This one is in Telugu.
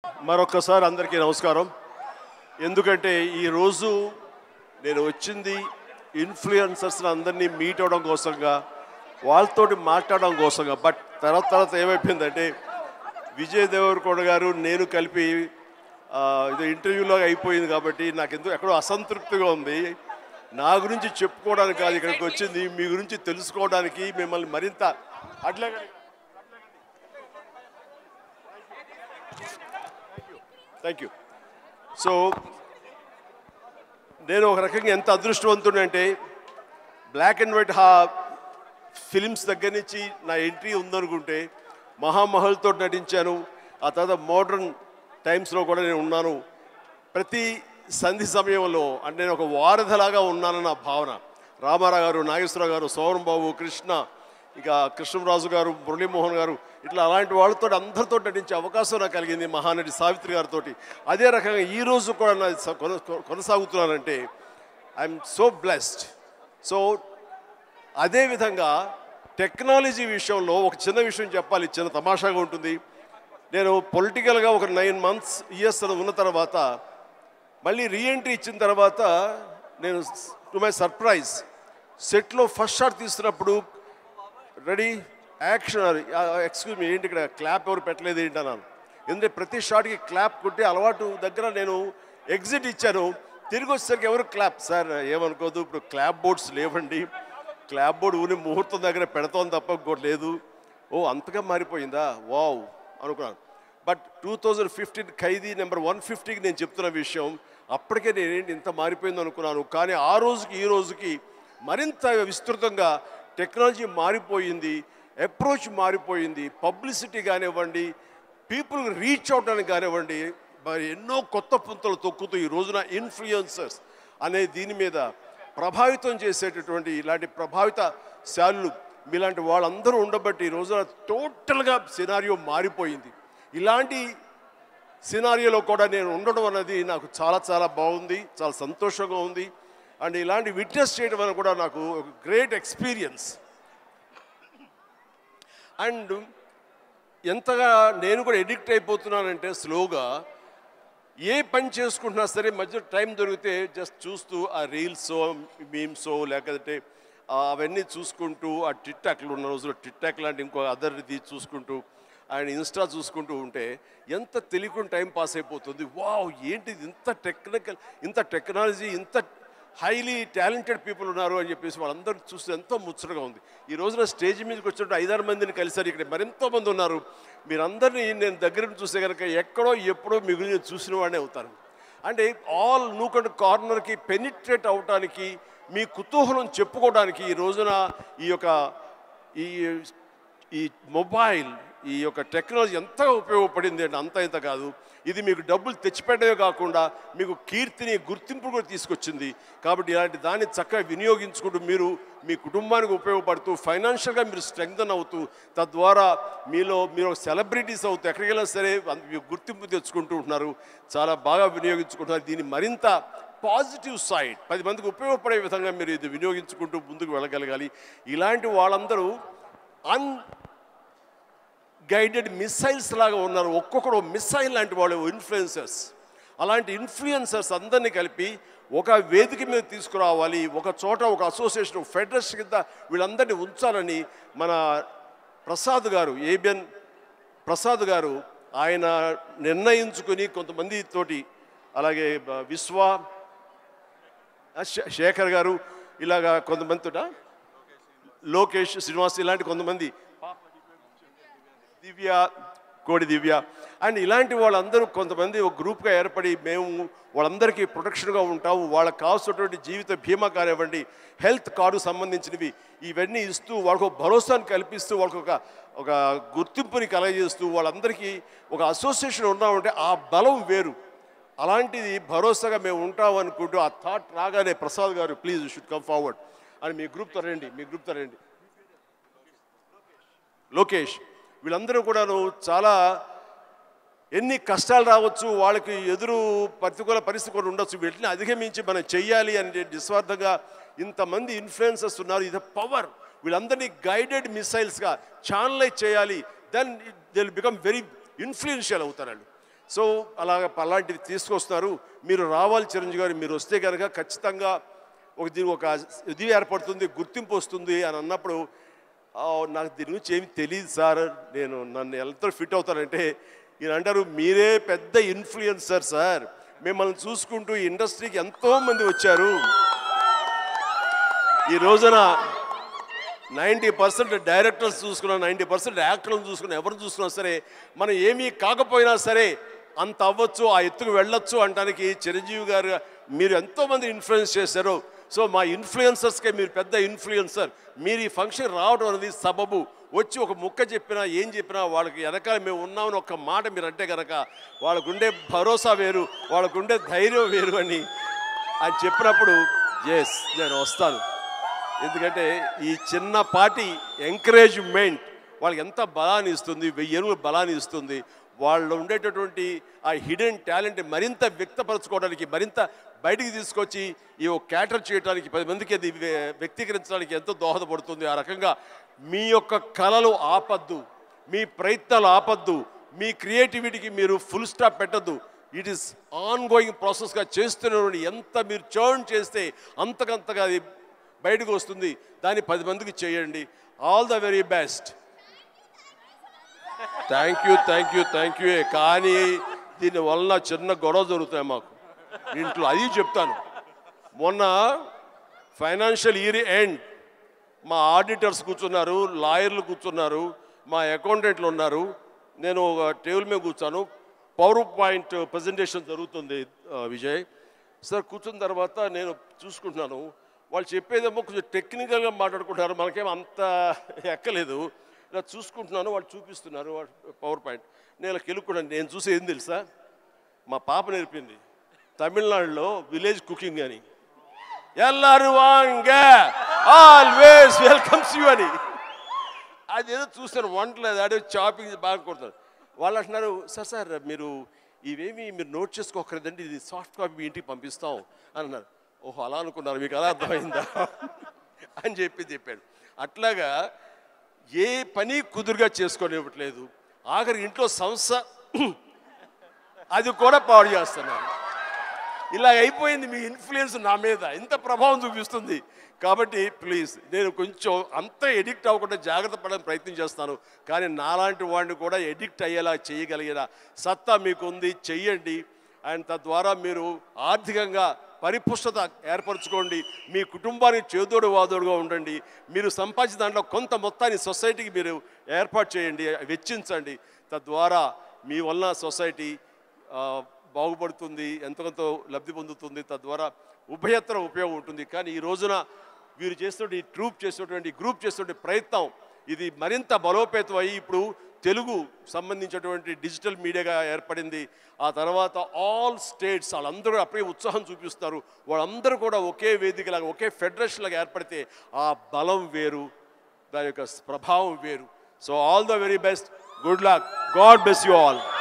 మరొకసారి అందరికీ నమస్కారం. ఎందుకంటే ఈరోజు నేను వచ్చింది ఇన్ఫ్లుయెన్సర్స్ని అందరినీ మీట్ అవ్వడం కోసంగా, వాళ్ళతోటి మాట్లాడడం కోసంగా. బట్ తర్వాత ఏమైపోయిందంటే విజయ్ దేవరకొండ గారు నేను కలిపి ఇది ఇంటర్వ్యూలో అయిపోయింది కాబట్టి నాకు ఎందుకు ఎక్కడో అసంతృప్తిగా ఉంది. నా గురించి చెప్పుకోవడానికి కాదు ఇక్కడికి వచ్చింది, మీ గురించి తెలుసుకోవడానికి, మిమ్మల్ని మరింత థ్యాంక్ యూ. సో నేను ఒక రకంగా ఎంత అదృష్టవంతుడంటే బ్లాక్ అండ్ వైట్ ఫిలిమ్స్ దగ్గర నుంచి నా ఎంట్రీ ఉందనుకుంటే మహామహల్తో నటించాను. ఆ తర్వాత మోడర్న్ టైమ్స్లో కూడా నేను ఉన్నాను. ప్రతి సంధి సమయంలో అంటే నేను ఒక వారధిలాగా ఉన్నానన్న భావన. రామారావు గారు, నాగేశ్వరరావు గారు, సోమన్ బాబు, కృష్ణ, ఇక కృష్ణరాజు గారు, మురళీమోహన్ గారు, ఇట్లా అలాంటి వాళ్ళతో అందరితో నటించే అవకాశం నాకు కలిగింది, మహానటి సావిత్రి గారితో. అదే రకంగా ఈరోజు కూడా నా కొనసాగుతున్నానంటే ఐఎమ్ సో బ్లెస్డ్. సో అదేవిధంగా టెక్నాలజీ విషయంలో ఒక చిన్న విషయం చెప్పాలి, చిన్న తమాషాగా ఉంటుంది. నేను పొలిటికల్గా ఒక 9 months ఇయర్స్ ఉన్న తర్వాత మళ్ళీ రీఎంట్రీ ఇచ్చిన తర్వాత నేను టు మై సర్ప్రైజ్ సెట్లో ఫస్ట్ షాట్ తీస్తున్నప్పుడు రెడీ యాక్షన్, ఎక్స్క్యూజ్ మీ, ఏంటి ఇక్కడ క్లాప్ ఎవరు పెట్టలేదు ఏంటి అన్నాను. ఎందుకంటే ప్రతి షాట్కి క్లాప్ కొట్టి అలవాటు దగ్గర నేను ఎగ్జిట్ ఇచ్చాను. తిరిగి వచ్చేసరికి ఎవరు క్లాప్, సార్ ఏమనుకోదు, ఇప్పుడు క్లాప్ బోర్డ్స్ లేవండి, క్లాప్ బోర్డు ఊరి ముహూర్తం దగ్గర పెడతాం తప్ప ఇంకోటి లేదు. ఓ అంతగా మారిపోయిందా, వావ్ అనుకున్నాను. బట్ 2015 ఖైదీ నెంబర్ 150కి నేను చెప్తున్న విషయం, అప్పటికే నేనేంటి ఇంత మారిపోయింది అనుకున్నాను. కానీ ఆ రోజుకి ఈ రోజుకి మరింత విస్తృతంగా టెక్నాలజీ మారిపోయింది, అప్రోచ్ మారిపోయింది. పబ్లిసిటీ కానివ్వండి, పీపుల్ రీచ్ అవడానికి కానివ్వండి, మరి ఎన్నో కొత్త పుంతలు తొక్కుతూ ఈ రోజున ఇన్ఫ్లుయెన్సర్స్ అనే దీని మీద ప్రభావితం చేసేటటువంటి ఇలాంటి ప్రభావిత శాలులు మీలాంటి వాళ్ళందరూ ఉండబట్టి ఈ రోజున టోటల్గా సినారియో మారిపోయింది. ఇలాంటి సినారియోలో కూడా నేను ఉండడం అనేది నాకు చాలా చాలా బాగుంది, చాలా సంతోషంగా ఉంది. అండ్ ఇలాంటి విట్నెస్ చేయడం అనేది కూడా నాకు ఒక గ్రేట్ ఎక్స్పీరియన్స్. అండ్ ఎంతగా నేను కూడా ఎడిక్ట్ అయిపోతున్నానంటే స్లోగా ఏ పని చేసుకుంటున్నా సరే మధ్య టైం దొరికితే జస్ట్ చూస్తూ ఆ రీల్సో మీమ్సో లేకపోతే అవన్నీ చూసుకుంటూ ఆ టిక్ టాక్లు ఉన్న రోజుల్లో టిక్ టాక్ లాంటి ఇంకో అదర్ది చూసుకుంటూ అండ్ ఇన్స్టా చూసుకుంటూ ఉంటే ఎంత తెలియకుండా టైం పాస్ అయిపోతుంది. వావ్ ఏంటిది, ఇంత టెక్నాలజీ, ఇంత హైలీ టాలెంటెడ్ పీపుల్ ఉన్నారు అని చెప్పేసి వాళ్ళందరూ చూస్తే ఎంతో ముచ్చటగా ఉంది. ఈ రోజున స్టేజ్ మీదకి వచ్చినట్టు 5-6 మందిని కలిసారు, ఇక్కడ మరెంతో మంది ఉన్నారు. మీరందరినీ నేను దగ్గర చూస్తే కనుక ఎక్కడో ఎప్పుడో మీ గురించి చూసిన వాడినే అవుతాను. అంటే ఆల్ నూక్ అండ్ కార్నర్కి పెనిట్రేట్ అవడానికి, మీ కుతూహలం చెప్పుకోవడానికి ఈ రోజున ఈ మొబైల్, ఈ యొక్క టెక్నాలజీ ఎంతగా ఉపయోగపడింది అంటే అంత ఇంత కాదు. ఇది మీకు డబ్బులు తెచ్చిపెట్టమే కాకుండా మీకు కీర్తిని, గుర్తింపు కూడా తీసుకొచ్చింది. కాబట్టి ఇలాంటి దాన్ని చక్కగా వినియోగించుకుంటూ మీరు మీ కుటుంబానికి ఉపయోగపడుతూ ఫైనాన్షియల్గా మీరు స్ట్రెంగ్తన్ అవుతూ తద్వారా మీరు సెలబ్రిటీస్ అవుతూ ఎక్కడికి వెళ్ళినా సరే గుర్తింపు తెచ్చుకుంటూ ఉంటున్నారు. చాలా బాగా వినియోగించుకుంటున్నారు. దీన్ని మరింత పాజిటివ్ సైడ్ 10 మందికి ఉపయోగపడే విధంగా మీరు ఇది వినియోగించుకుంటూ ముందుకు వెళ్ళగలగాలి. ఇలాంటి వాళ్ళందరూ గైడెడ్ మిసైల్స్ లాగా ఉన్నారు. ఒక్కొక్కడు మిసైల్ లాంటి వాళ్ళు ఇన్ఫ్లుయెన్సర్స్. అలాంటి ఇన్ఫ్లుయెన్సర్స్ అందరినీ కలిపి ఒక వేదిక మీద తీసుకురావాలి, ఒక చోట ఒక అసోసియేషన్, ఫెడరేషన్ కింద వీళ్ళందరినీ ఉంచాలని మన ప్రసాద్ గారు, ఏబిఎన్ ప్రసాద్ గారు ఆయన నిర్ణయించుకుని కొంతమంది తోటి, అలాగే శేఖర్ గారు, ఇలాగా కొంతమందితో లోకేష్, శ్రీనివాస్, ఇలాంటి కొంతమంది, దివ్య, కోడి దివ్య అండ్ ఇలాంటి వాళ్ళందరూ కొంతమంది ఒక గ్రూప్గా ఏర్పడి మేము వాళ్ళందరికీ ప్రొటెక్షన్గా ఉంటాము. వాళ్ళకి కావాల్సినటువంటి జీవిత బీమా కానివ్వండి, హెల్త్ కార్డు సంబంధించినవి ఇవన్నీ ఇస్తూ వాళ్ళకు భరోసాను కల్పిస్తూ వాళ్ళకు ఒక గుర్తింపుని కలగజేస్తూ వాళ్ళందరికీ ఒక అసోసియేషన్ ఉన్నామంటే ఆ బలం వేరు. అలాంటిది భరోసాగా మేము ఉంటామనుకుంటూ ఆ థాట్ రాగానే ప్రసాద్ గారు please you should come forward అని మీ గ్రూప్తో రండి, లోకేష్, వీళ్ళందరూ కూడాను చాలా ఎన్ని కష్టాలు రావచ్చు, వాళ్ళకి ఎదురు ప్రతికూల పరిస్థితి కూడా ఉండొచ్చు, వీటిని అధిగమించి మనం చెయ్యాలి అని నిస్వార్థంగా ఇంతమంది ఇన్ఫ్లుయెన్సర్స్ ఉన్నారు. ఇది పవర్. వీళ్ళందరినీ గైడెడ్ మిసైల్స్గా ఛానలైజ్ చేయాలి. Then they will become very influential అవుతారండి. సో అలాంటివి తీసుకొస్తున్నారు. మీరు రావాలి చిరంజీవి గారు, మీరు వస్తే కనుక ఖచ్చితంగా దీనికి ఒక ఇది ఏర్పడుతుంది, గుర్తింపు వస్తుంది అని అన్నప్పుడు నాకు దీని గురించి ఏమి తెలియదు సార్, నన్ను ఎంత ఫిట్ అవుతానంటే ఈయన అంటారు మీరే పెద్ద ఇన్ఫ్లుయెన్సర్ సార్, మిమ్మల్ని చూసుకుంటూ ఈ ఇండస్ట్రీకి ఎంతోమంది వచ్చారు. ఈ రోజున 90% డైరెక్టర్స్ చూసుకున్నా, 90% యాక్టర్లను చూసుకున్నా, ఎవరు చూసుకున్నా సరే మనం ఏమీ కాకపోయినా సరే అంత అవ్వచ్చు, ఆ ఎత్తుకు వెళ్ళొచ్చు అనడానికి చిరంజీవి గారు మీరు ఎంతోమంది ఇన్ఫ్లుయెన్స్ చేశారు. సో మా ఇన్ఫ్లుయెన్సర్స్కే మీరు పెద్ద ఇన్ఫ్లుయెన్సర్. మీరు ఈ ఫంక్షన్ రావడం అనేది సబబు. వచ్చి ఒక ముక్క చెప్పినా ఏం చెప్పినా వాళ్ళకి వెనకాల మేము ఉన్నామని ఒక మాట మీరు అంటే కనుక వాళ్ళకుండే భరోసా వేరు, వాళ్ళకుండే ధైర్యం వేరు అని చెప్పినప్పుడు ఎస్ నేను వస్తాను. ఎందుకంటే ఈ చిన్నపాటి ఎంకరేజ్మెంట్ వాళ్ళకి ఎంత బలాన్ని ఇస్తుంది, 1000 ఏనుగుల బలాన్ని ఇస్తుంది. వాళ్ళు ఉండేటటువంటి ఆ హిడెన్ టాలెంట్ మరింత వ్యక్తపరచుకోవడానికి, మరింత బయటికి తీసుకొచ్చి ఈ క్యాటర్ చేయడానికి, 10 మందికి అది వ్యక్తీకరించడానికి ఎంతో దోహదపడుతుంది. ఆ రకంగా మీ యొక్క కళలు ఆపద్దు, మీ ప్రయత్నాలు ఆపద్దు, మీ క్రియేటివిటీకి మీరు ఫుల్ స్టాప్ పెట్టద్దు. ఇట్ ఈస్ ఆన్ గోయింగ్ ప్రాసెస్గా చేస్తున్న ఎంత మీరు చర్న్ చేస్తే అంతకంతగా అది బయటకు వస్తుంది. దాన్ని 10 మందికి చేయండి. All the very best. Thank you. కానీ దీనివల్ల చిన్న గొడవ జరుగుతాయి మాకు ఇంట్లో, అది చెప్తాను. మొన్న ఫైనాన్షియల్ ఇయర్ ఎండ్ మా ఆడిటర్స్ కూర్చున్నారు, లాయర్లు కూర్చున్నారు, మా అకౌంటెంట్లు ఉన్నారు, నేను ఒక టేబుల్ మీద కూర్చాను. పవర్ పాయింట్ ప్రజెంటేషన్ జరుగుతుంది విజయ్ సార్. కూర్చున్న తర్వాత నేను చూసుకుంటున్నాను, వాళ్ళు చెప్పేదేమో కొంచెం టెక్నికల్గా మాట్లాడుకుంటున్నారు, మనకేమో అంత ఎక్కలేదు. ఇలా చూసుకుంటున్నాను, వాళ్ళు చూపిస్తున్నారు పవర్ పాయింట్. నేను కెలుక్కున్నాను. నేను చూసి ఏం తెలుసా, మా పాప నేర్పింది తమిళనాడులో విలేజ్ కుకింగ్ అని. ఎల్లారు వాంగ ఆల్వేస్ వెల్కమ్స్ యూ అని. అదేదో చూస్తాను, వంటలేదు అదే చాపింగ్ బాగా కొడతారు. వాళ్ళు అంటున్నారు సార్ మీరు ఇవేమి మీరు నోట్ చేసుకోకర్లేదండి, ఇది సాఫ్ట్ కాపీ మీ ఇంటికి పంపిస్తాం అని అన్నారు. ఓహో అలా అనుకున్నారు, మీకు అలా అర్థమైందా అని చెప్పాడు. అట్లాగా ఏ పని కుదురుగా చేసుకోనివ్వట్లేదు. ఆఖరి ఇంట్లో సంస్థ అది కూడా పాడు చేస్తున్నారు. ఇలా అయిపోయింది మీ ఇన్ఫ్లుయెన్స్ నా మీద, ఇంత ప్రభావం చూపిస్తుంది. కాబట్టి ప్లీజ్ నేను కొంచెం అంత ఎడిక్ట్ అవ్వకుండా జాగ్రత్త పడడానికి ప్రయత్నం చేస్తాను. కానీ నాలాంటి వాడిని కూడా ఎడిక్ట్ అయ్యేలా చేయగలిగిన సత్తా మీకు ఉంది, చెయ్యండి. అండ్ తద్వారా మీరు ఆర్థికంగా పరిపుష్టత ఏర్పరచుకోండి, మీ కుటుంబానికి చేదోడు వాదోడుగా ఉండండి. మీరు సంపాదించిన దాంట్లో కొంత మొత్తాన్ని సొసైటీకి మీరు ఏర్పాటు చేయండి, వెచ్చించండి. తద్వారా మీ వల్ల సొసైటీ బాగుపడుతుంది, ఎంతకంతో లబ్ధి పొందుతుంది. తద్వారా ఉభయత్ర ఉపయోగం ఉంటుంది. కానీ ఈ రోజున వీరు చేస్తున్న గ్రూప్ చేస్తున్న ప్రయత్నం ఇది మరింత బలోపేతం అయ్యి ఇప్పుడు తెలుగు సంబంధించినటువంటి డిజిటల్ మీడియాగా ఏర్పడింది. ఆ తర్వాత ఆల్ స్టేట్స్ వాళ్ళందరూ అప్పుడే ఉత్సాహం చూపిస్తారు. వాళ్ళందరూ కూడా ఒకే వేదికలాగా, ఒకే ఫెడరేషన్ లాగా ఏర్పడితే ఆ బలం వేరు, దాని యొక్క ప్రభావం వేరు. So all the very best, good luck, God bless you all.